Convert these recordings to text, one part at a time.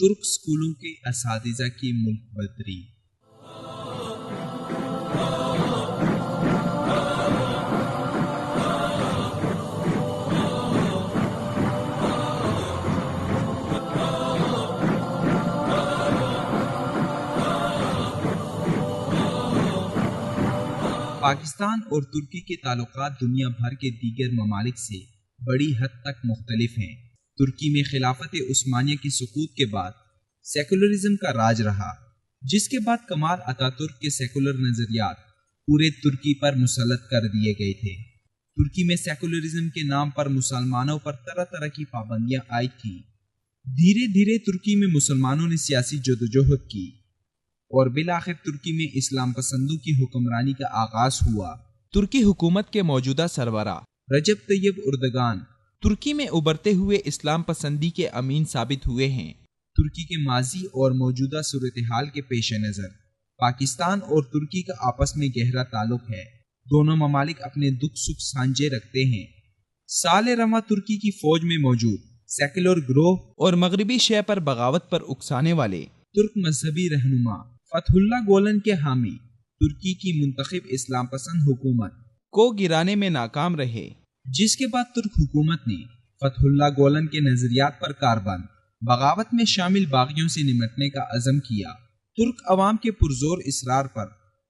ترک اسکولوں کے اساتذہ کی ملک بدری۔ پاکستان اور ترکی کے تعلقات دنیا بھر کے دیگر ممالک سے بڑی حد تک مختلف ہیں۔ ترکی میں خلافت عثمانیہ کی سقوط کے بعد سیکولرزم کا راج رہا، جس کے بعد کمال اتاترک کے سیکولر نظریات پورے ترکی پر مسلط کر دیے گئے تھے۔ ترکی میں سیکولرزم کے نام پر مسلمانوں پر طرح طرح کی پابندیاں عائد تھیں۔ دھیرے دھیرے ترکی میں مسلمانوں نے سیاسی جدوجہد کی اور بالآخر ترکی میں اسلام پسندوں کی حکمرانی کا آغاز ہوا۔ ترکی حکومت کے موجودہ سربراہ رجب طیب اردگان ترکی میں ابھرتے ہوئے اسلام پسندی کے امین ثابت ہوئے ہیں۔ ترکی کے ماضی اور موجودہ صورتحال کے پیش نظر پاکستان اور ترکی کا آپس میں گہرا تعلق ہے۔ دونوں ممالک اپنے دکھ سکھ سانجھے رکھتے ہیں۔ سال رواں ترکی کی فوج میں موجود سیکولر گروہ اور مغربی شے پر بغاوت پر اکسانے والے ترک مذہبی رہنما فتح اللہ گولن کے حامی ترکی کی منتخب اسلام پسند حکومت کو گرانے میں ناکام رہے، جس کے بعد ترک حکومت نے فتح اللہ گولن کے نظریات پر کاربند بغاوت میں شامل باغیوں سے نمٹنے کا عزم کیا۔ ترک عوام کے پرزور اصرار پر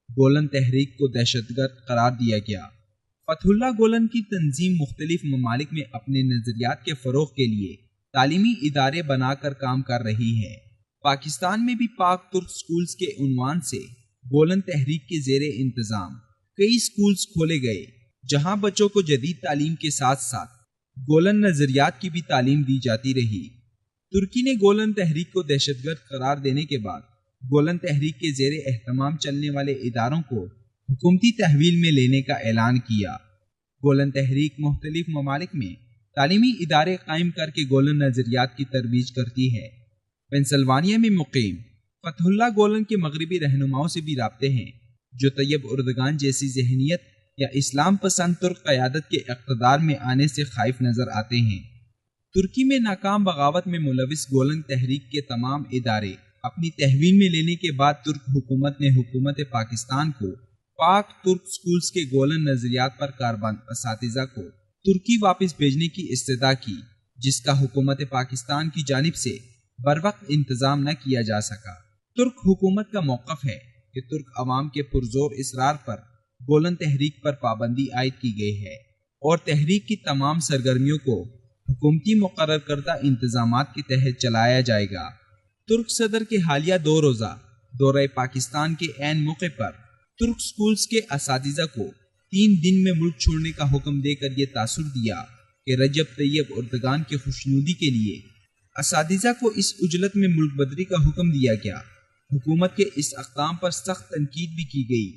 گولن تحریک کو دہشت گرد قرار دیا گیا۔ فتح اللہ گولن کی تنظیم مختلف ممالک میں اپنے نظریات کے فروغ کے لیے تعلیمی ادارے بنا کر کام کر رہی ہے۔ پاکستان میں بھی پاک ترک سکولز کے عنوان سے گولن تحریک کے زیر انتظام کئی سکولز کھولے گئے، جہاں بچوں کو جدید تعلیم کے ساتھ ساتھ گولن نظریات کی بھی تعلیم دی جاتی رہی۔ ترکی نے گولن تحریک کو دہشت گرد قرار دینے کے بعد گولن تحریک کے زیر اہتمام چلنے والے اداروں کو حکومتی تحویل میں لینے کا اعلان کیا۔ گولن تحریک مختلف ممالک میں تعلیمی ادارے قائم کر کے گولن نظریات کی ترویج کرتی ہے۔ پنسلوانیا میں مقیم فتح اللہ گولن کے مغربی رہنماؤں سے بھی رابطے ہیں، جو طیب اردگان جیسی ذہنیت یا اسلام پسند ترک قیادت کے اقتدار میں آنے سے خائف نظر آتے ہیں۔ ترکی میں ناکام بغاوت میں ملوث گولن تحریک کے تمام ادارے اپنی تحویل میں لینے کے بعد ترک حکومت نے حکومت پاکستان کو پاک ترک سکولز کے گولن نظریات پر کاربند اساتذہ کو ترکی واپس بھیجنے کی استدعا کی، جس کا حکومت پاکستان کی جانب سے بروقت انتظام نہ کیا جا سکا۔ ترک حکومت کا موقف ہے کہ ترک عوام کے پرزور اصرار پر گولن تحریک پر پابندی عائد کی گئی ہے اور تحریک کی تمام سرگرمیوں کو حکومتی مقرر کردہ انتظامات کے تحت چلایا جائے گا۔ ترک صدر کے حالیہ 2 روزہ دورہ پاکستان کے عین موقع پر ترک سکولز کے اساتذہ کو 3 دن میں ملک چھوڑنے کا حکم دے کر یہ تاثر دیا کہ رجب طیب اردگان کی خوشنودی کے لیے اساتذہ کو اس عجلت میں ملک بدری کا حکم دیا گیا۔ حکومت کے اس اقدام پر سخت تنقید بھی کی گئی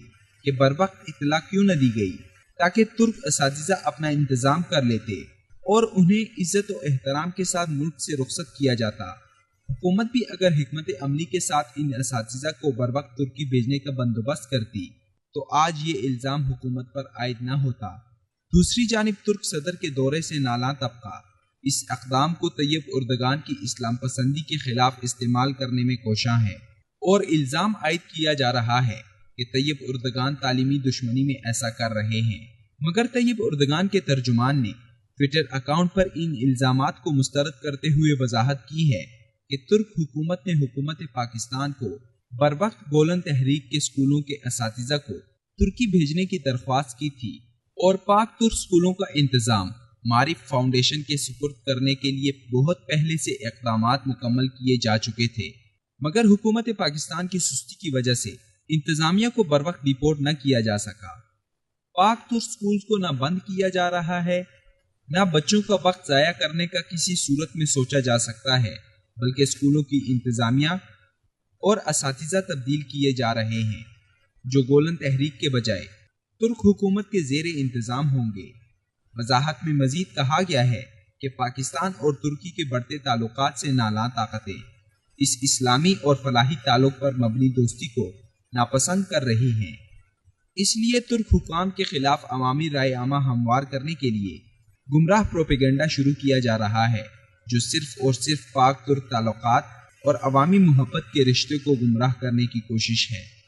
کہ بروقت اطلاع کیوں نہ دی گئی تاکہ ترک اساتذہ اپنا انتظام کر لیتے اور انہیں عزت و احترام کے ساتھ ملک سے رخصت کیا جاتا۔ حکومت بھی اگر حکمت عملی کے ساتھ ان اساتذہ کو بروقت ترکی بھیجنے کا بندوبست کرتی تو آج یہ الزام حکومت پر عائد نہ ہوتا۔ دوسری جانب ترک صدر کے دورے سے نالاں طبقہ اس اقدام کو طیب اردگان کی اسلام پسندی کے خلاف استعمال کرنے میں کوشاں ہے اور الزام عائد کیا جا رہا ہے کہ طیب اردگان تعلیمی دشمنی میں ایسا کر رہے ہیں، مگر طیب اردگان کے ترجمان نے ٹویٹر اکاؤنٹ پر ان الزامات کو مسترد کرتے ہوئے وضاحت کی ہے کہ ترک حکومت نے حکومت پاکستان کو بروقت گولن تحریک کے سکولوں کے اساتذہ کو ترکی بھیجنے کی درخواست کی تھی اور پاک ترک سکولوں کا انتظام معرف فاؤنڈیشن کے سپرد کرنے کے لیے بہت پہلے سے اقدامات مکمل کیے جا چکے تھے، مگر حکومت پاکستان کی سستی کی وجہ سے انتظامیہ کو بروقت رپورٹ نہ کیا جا سکا۔ پاک ترک سکولز کو نہ بند کیا جا رہا ہے، نہ بچوں کا وقت ضائع کرنے کا کسی صورت میں سوچا جا سکتا ہے، بلکہ سکولوں کی انتظامیہ اور اساتذہ تبدیل کیے جا رہے ہیں، جو گولن تحریک کے بجائے ترک حکومت کے زیر انتظام ہوں گے۔ وضاحت میں مزید کہا گیا ہے کہ پاکستان اور ترکی کے بڑھتے تعلقات سے نالاں طاقتیں اس اسلامی اور فلاحی تعلق پر مبنی دوستی کو ناپسند کر رہی ہیں۔ اس لیے ترک حکام کے خلاف عوامی رائے عامہ ہموار کرنے کے لیے گمراہ پروپیگنڈا شروع کیا جا رہا ہے، جو صرف اور صرف پاک ترک تعلقات اور عوامی محبت کے رشتے کو گمراہ کرنے کی کوشش ہے۔